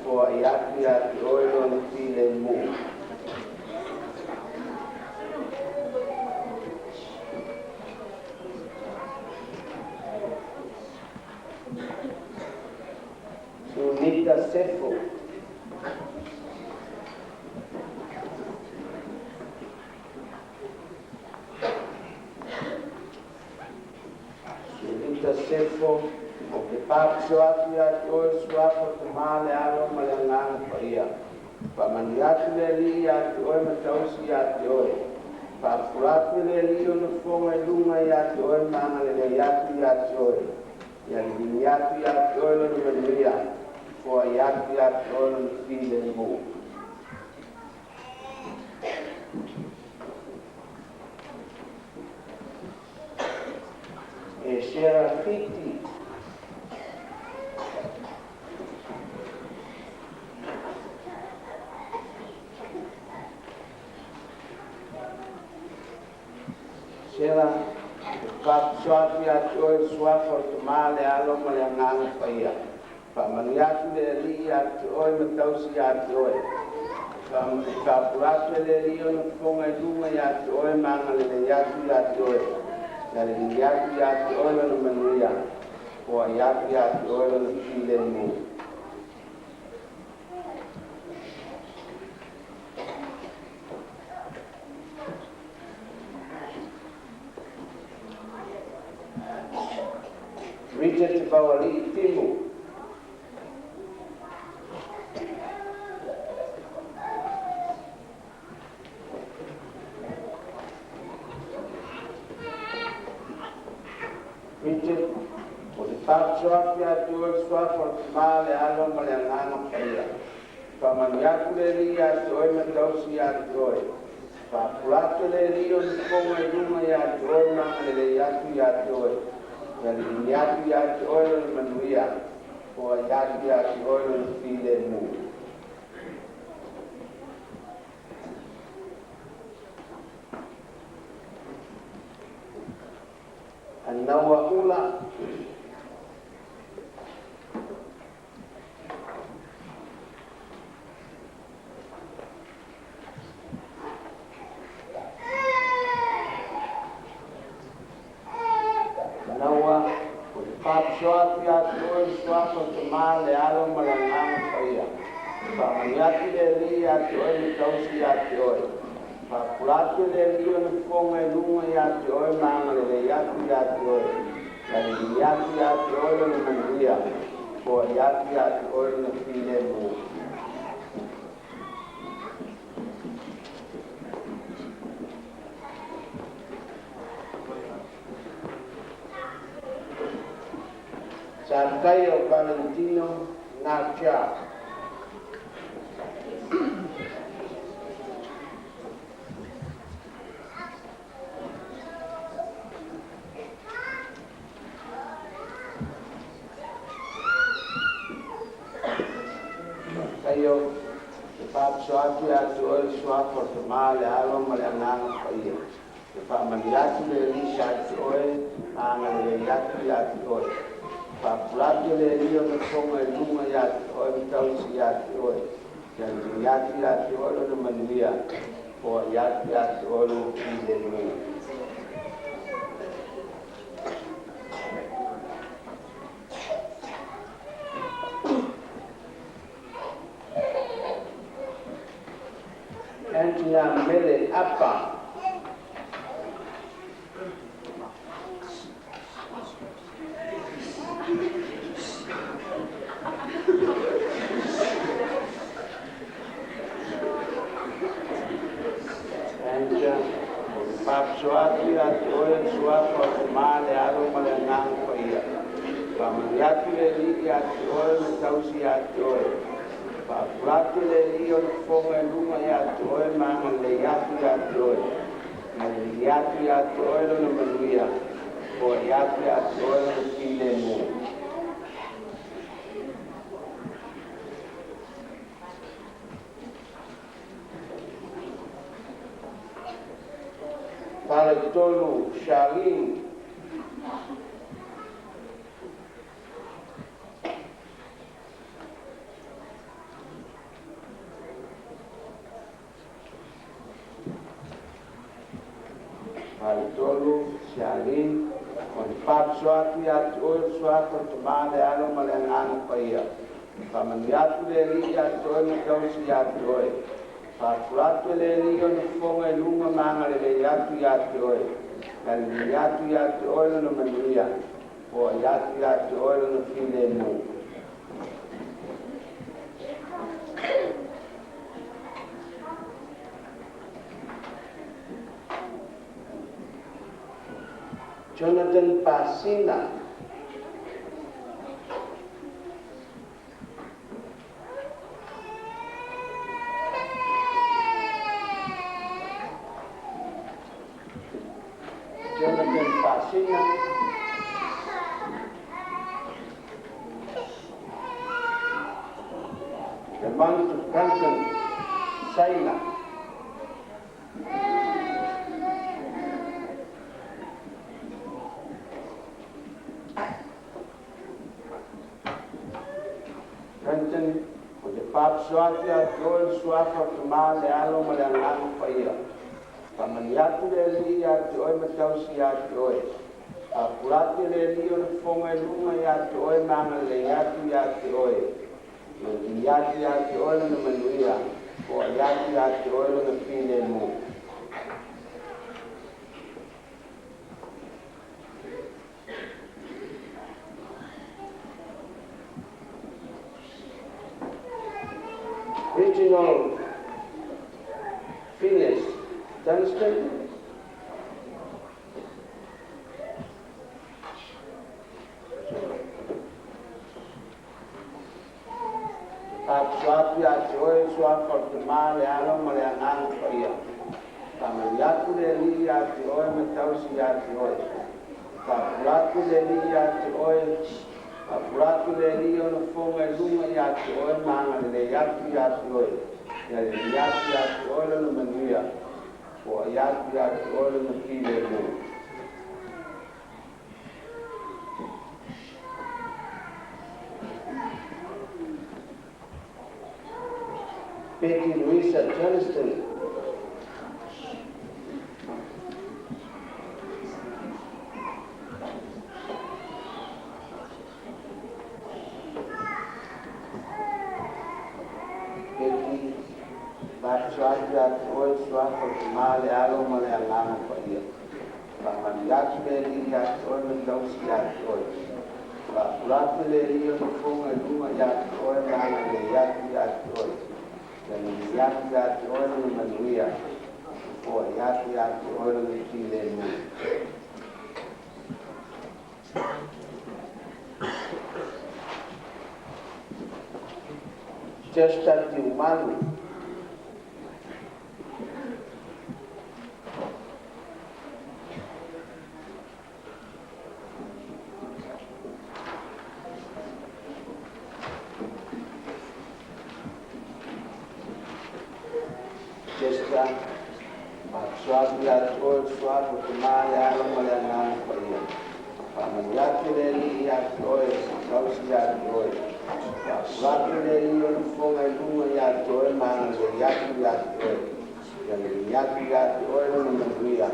for ayaki ati oilo ni file mu. Sunita sefo. Sefo o ke papso atu atu o suapo te male alo malangang pa ia. Pamani atu le li atu o matausi atu o. Papuratu le li o no fonga lunga atu o manga le atu atu o. Yang di atu o no manuia. Fo atu o no file mo. E shera fiti shera papsuati atu o suafo tumale alo malangang pa ia. Pamaniatu le li atu o matausi atu o. Papuratu le li o no fonga lunga atu o manga le atu o. Dari yaki oilo no manuia, o yaki oilo no file mu. Richard Bawali Timu. Richard, o te papsoa ki atu o suafo te male alo malangang pa ia. Pamaniatu le li atu o matausi atu o. Papuratu le li o ni fonga lunga atu o manga le atu o. Dari atu o no manuia, o atu o no file mu. Nawa ula nawa papsoa ki atu o suafo te male alo malangang pa ia. Pamaniatu le li atu o matausi atu o. Papuratu le li o no fonga lunga atu o manga le atu o. Dari atu o no manuia, o atu o no file mu. Santai o Valentino Nacha. Kayo, papsoati atu o suafo te male alo malangang pa ia. Pamaniatu le li atu o anga le atu o. Papuratu le li o no fonga lunga atu o matausi atu o. Yang atu o no manuia, o atu o no file mu. Angela Mele apa? Angela papsoati atu o suafo te male alo malangang pa ia. Pamaniatu le li atu o matausi atu o. Papuratu le li o fonga lunga atu o manga le atu o. Dari atu o no manuia, o atu o no file mu. Para tolu Charlene. Tolu, Sialin, on Pap Swati at Oil Swat to Male Alomal and Anapaya. Pamaniatu Leli at Oil Dosi at Oil. Paprato Leli on the Fonga Lunga Manga Yatu Yat Oil. And Yatu Yat Oil on the Manuia, or Yatu Yat Oil on the File Moon. Jonathan Pasina. Jonathan Pasina. The monk to Canton, Saina. Canton, with the Pap Swati at Gold Swafa to Male Alom and Anapaya. Pamaniatu Leli at Joy Matausi at Joy. Apurati Leli on the Fonga Luma at Joy Manale Yatu Yat Joy. Yatu Yat Joy on the Manuia, or Yatu Yat Joy on the File Moon. Regional Phineas Dunstan. Swati at Joy Swap of the Male Alom and Anapaya. Pamaniatu Leli at Joy Matausi at Joy. Papratu Leli at Joy. Papratu Leli on the Fonga Luma at Joy Manga de Yatu Yat Joy. Yatu Yat Joy on the Manuia, or Yatu Yat Joy on the File Moon. Betty Louisa Johnston. Betty Batsuat Oil Swat of Male Alom and Anapaya. Pamaniatu Leli at Oil Dosi at Oil. Papratu Leli on the Fonga Luma Yat Oil Manga Yatu Yat Oil. Then Yatu Yat Oil on the Manuia, or Yatu Yat Oil on the File Moon. Just at the Umanu. Swati at Oil Swap of the Male Alom and Anapaya. Pamaniatu Leli at Oil, Dosi at Oil. Papratu Leli on the Fonga Luma at Oil Manga de Yatu Yat Oil. Yatu Yat Oil on the Manuia,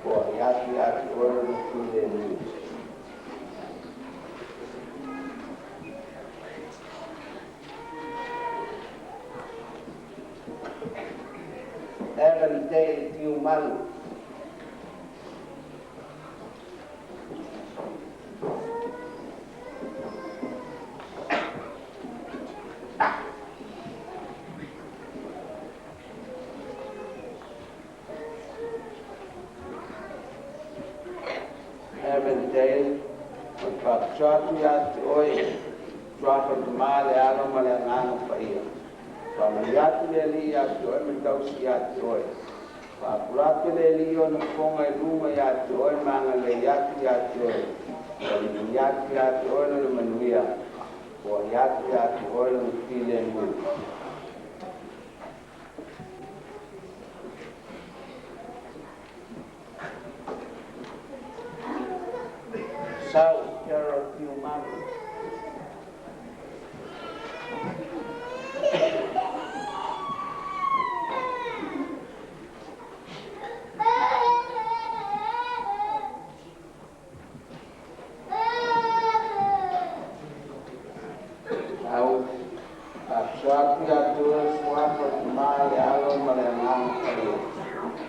or Yatu Yat Oil on the File Moon. Evan Day Tiumalu. Evan Day, on Papchatu Yat Oil, drop of the Male Alom and Anapaya. Pamaniatu Leli at Joy Matausi at Joy. Papratu Leli on the Fonga Luma Yat Joy Manga Yatu Yat Joy. Yatu Yat Joy on the Manuia, or Yatu Yat Joy on the File Moon. South Carolina. Pāpsoaki atua suapo mai alo malengang kaya.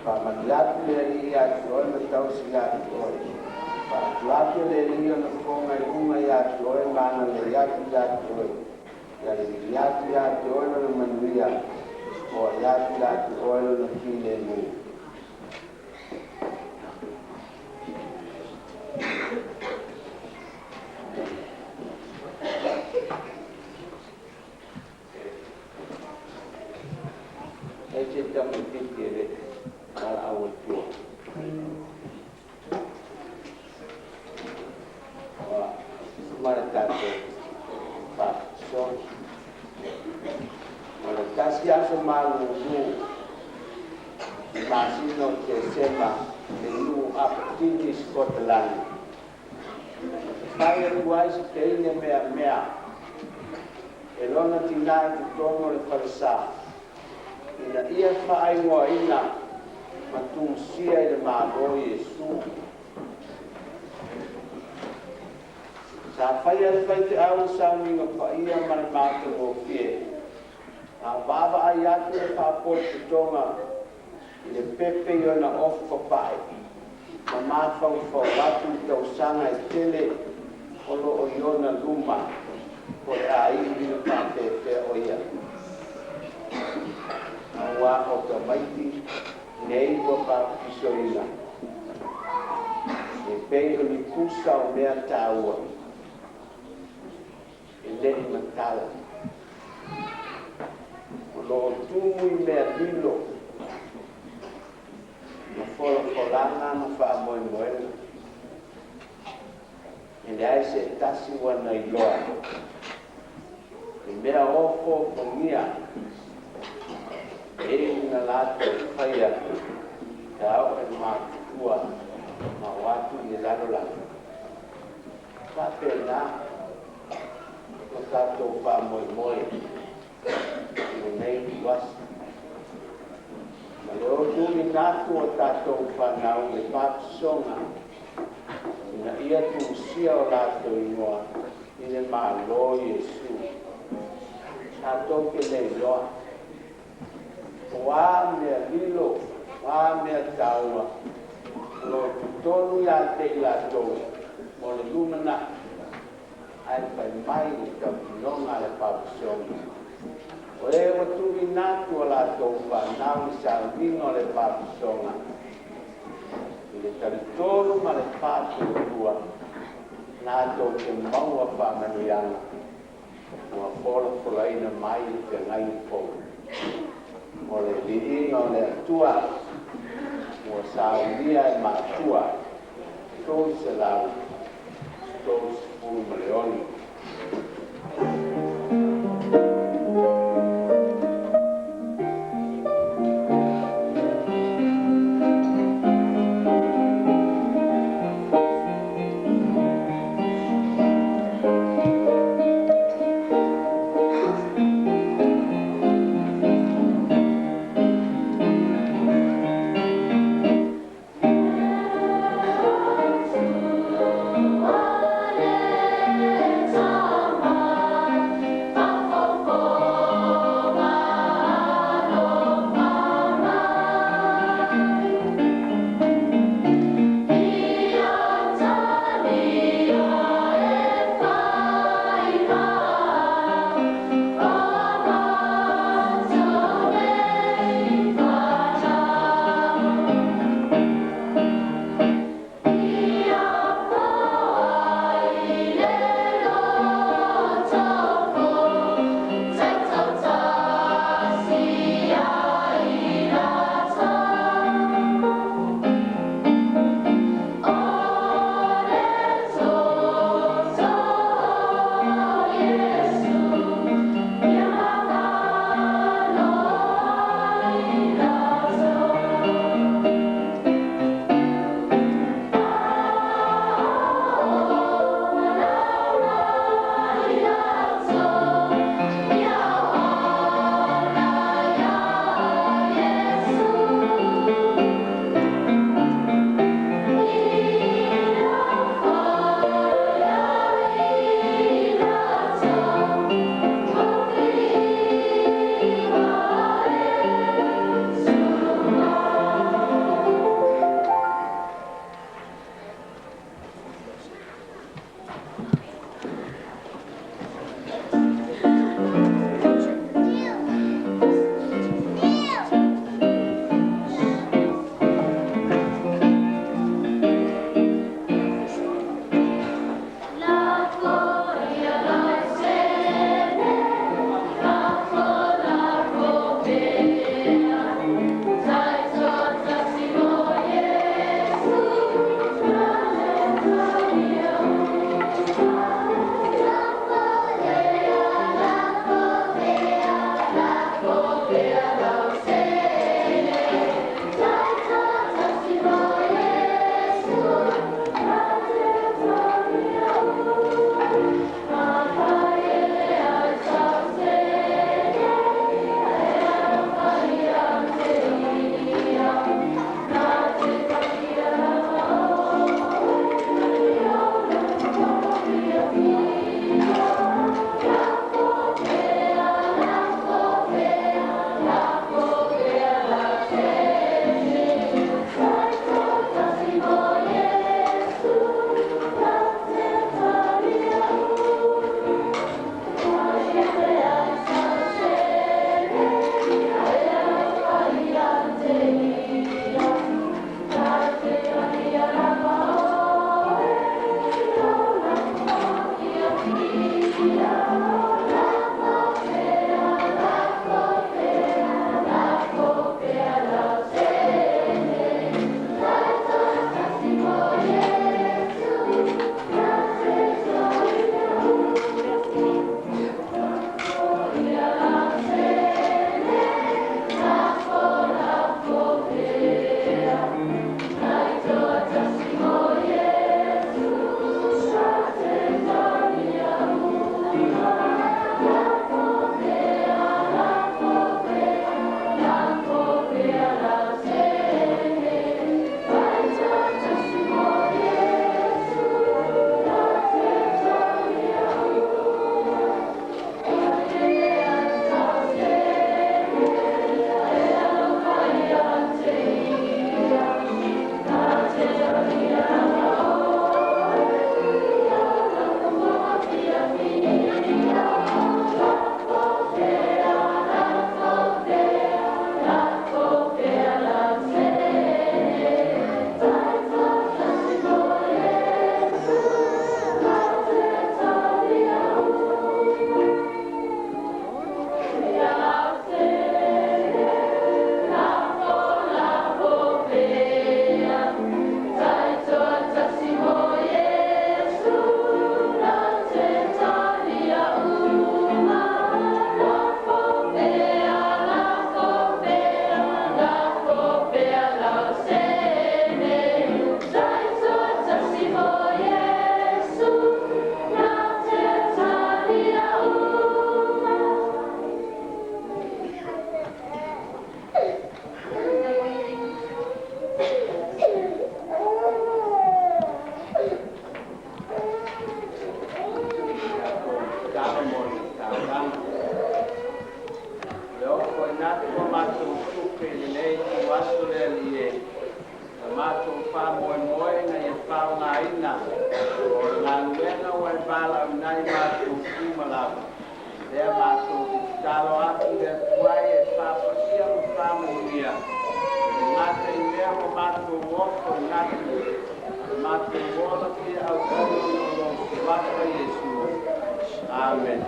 Pamaliatu leri atua na tausi atua. Pāpsoaki leri na konga iunga atua mana leri atua. Leri atua na manuia. O atua na kile mu. Ece Tamaiti kere ala awal tua. Maratake Pak Son. Maratasi aso malu masino ke sema lu aptini Scotland. Saya kuai sekene mea. Elona tina tu tomo le falsa. Ina ia whaaiwa ina matungsia i le mālo Yesu. Sa whaia le whai te au saunga whaia mana mātu o fie. A baba ai atu le whapot te tonga i le pepe i ona ofo pai. Ma māwhau whau tau sanga e tele olo o iona luma ko e a iwi le whapepe o ia. Awa o Tamaiti nei ko papisoina. E pei o ni pusa o mea taua. E leni matala. O loo tumu i mea lilo. Ma folanga ma wha moe moena. E le ai se tasi wana i loa. E mea ofo kongia. Na lata whaia tau e mātua ma watu i larola. Ka pēnā o tātou wha moe i nei wasi. Ma leo tūmi nātu o tātou wha nau e pāpisonga ina ia tūsia o lātou ingoa i le mālo Yesu. Tātou ke nei loa. Wa mea lilo, wa mea taua. Lo tutonu ya te la tau. Mo le lumana. Ai pai mai i ka pinonga le papisonga. O e watu i nātu o la tau pa nau i sa vino le papisonga. I le taritonu ma le pātu o tua. Nā tau ke maua pa manuianga. Mua polo polaina mai i te ngai pou. O le viinga o le atua, o saulia e mātua, tōi se lau, tōi se pūru maleoni. Nato mato tupe nei tu asole lie. Mato fa moe na ia pao ngā ina. O ngā nuenga wai bala unai mato kumalava. Lea mato talo atu le tuai e papa ia mo whamu ia. Ngate I mea mo mato woko ngatu. Mato wola kia au kono no waka Yesu. Amen.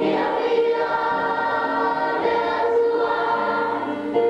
Here we are, let us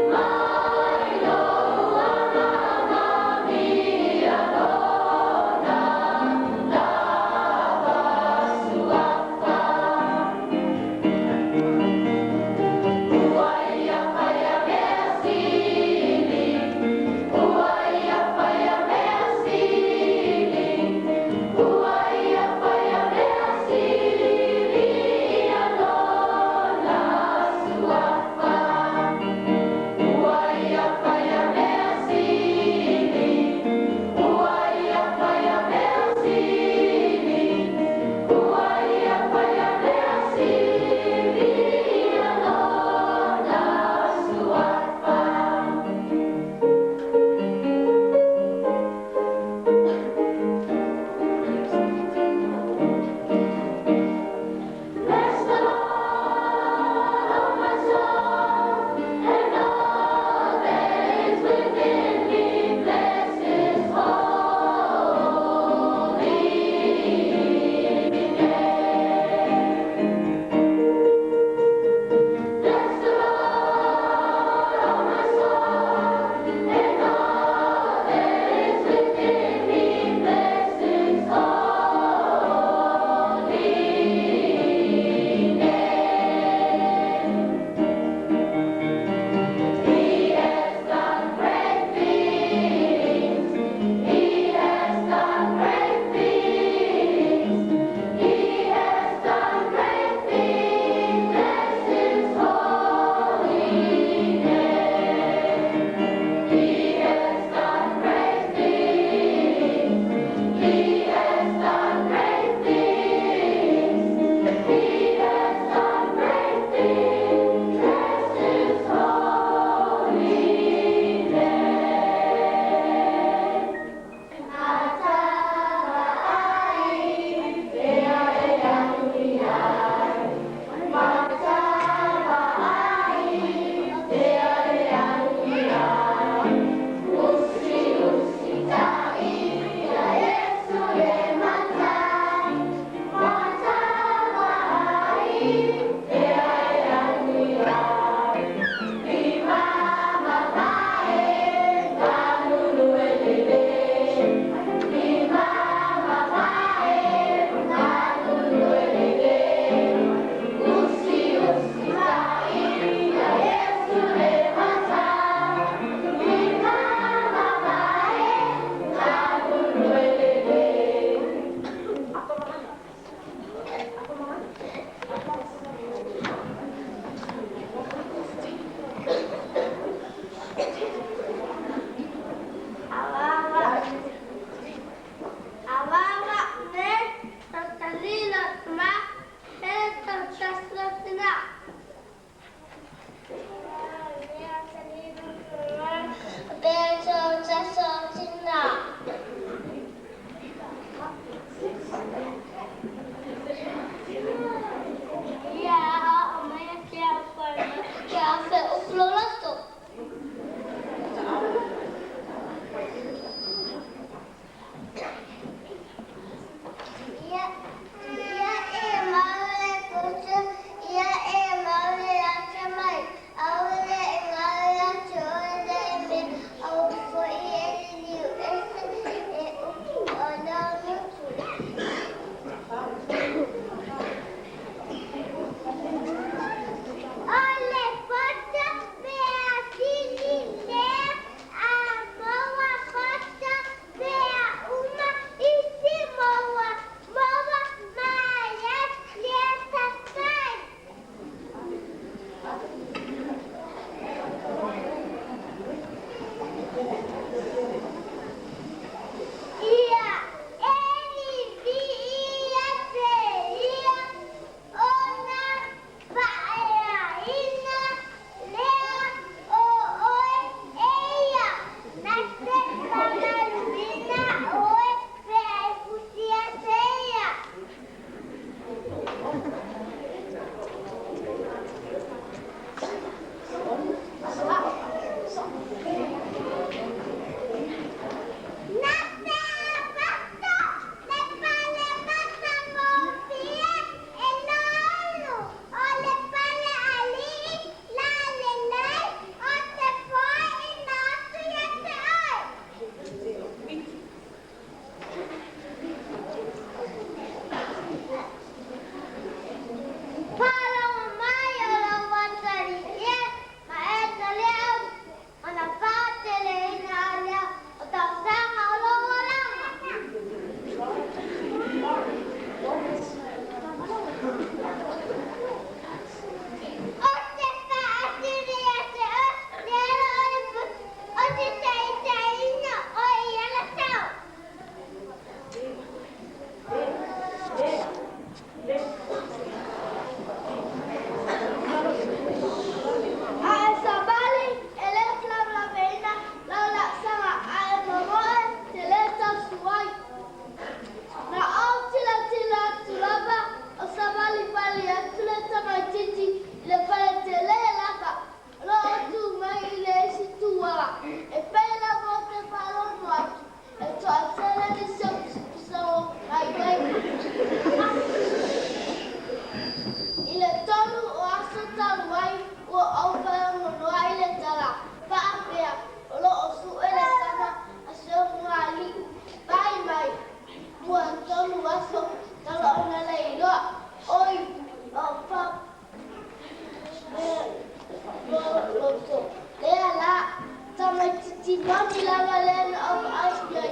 Timoti lava len of Asia,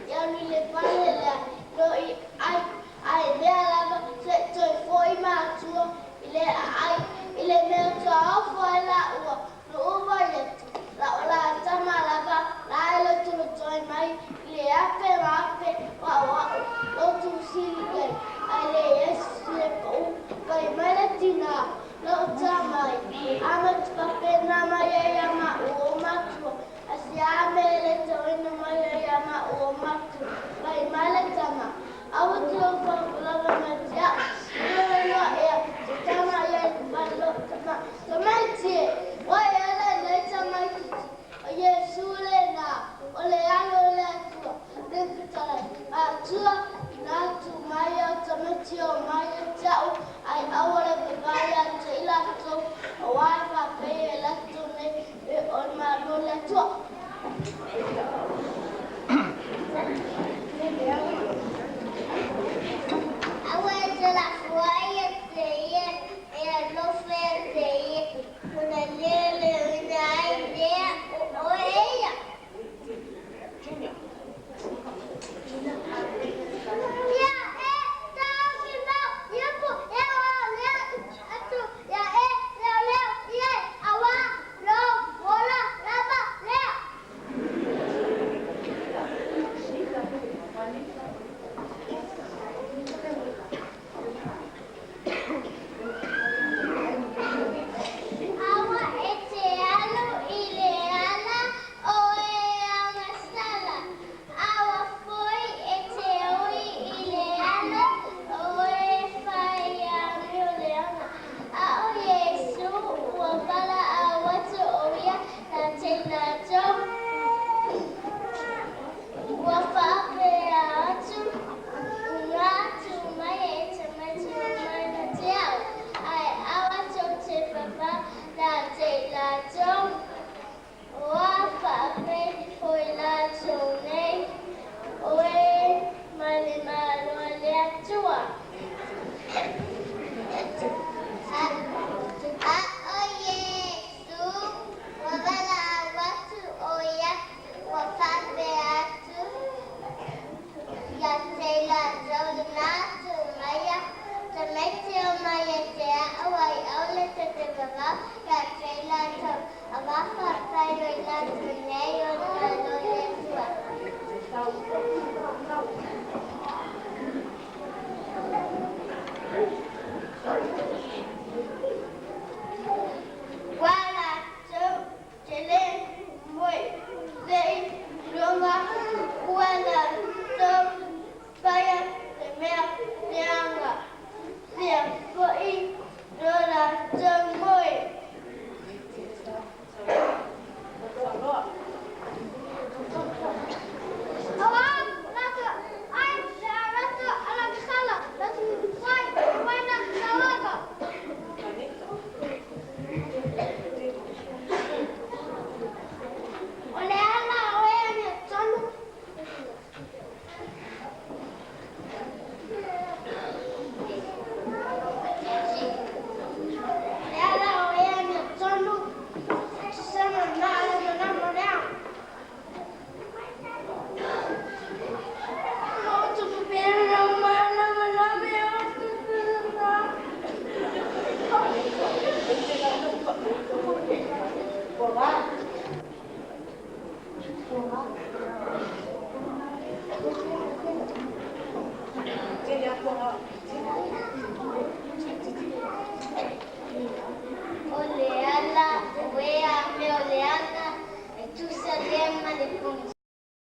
Yanu le Palela, no I lava set to foi matua, ile meo to la no overlet, la tamalava, la Lotu join my ile ape wa Lotu silge, ale yes le po, kai malatina, no tamai, amat papena maya ma o matua. Asiamele toina maya ma o matu kai maletama awutu lava matia no tama ya ballo Tamaiti waya le Tamaiti Yesule na ole alo le tu dentala atua na tu maya Tamaiti o maya tau ai awala baya tila to wa fa pe la tu ne on ma no le tu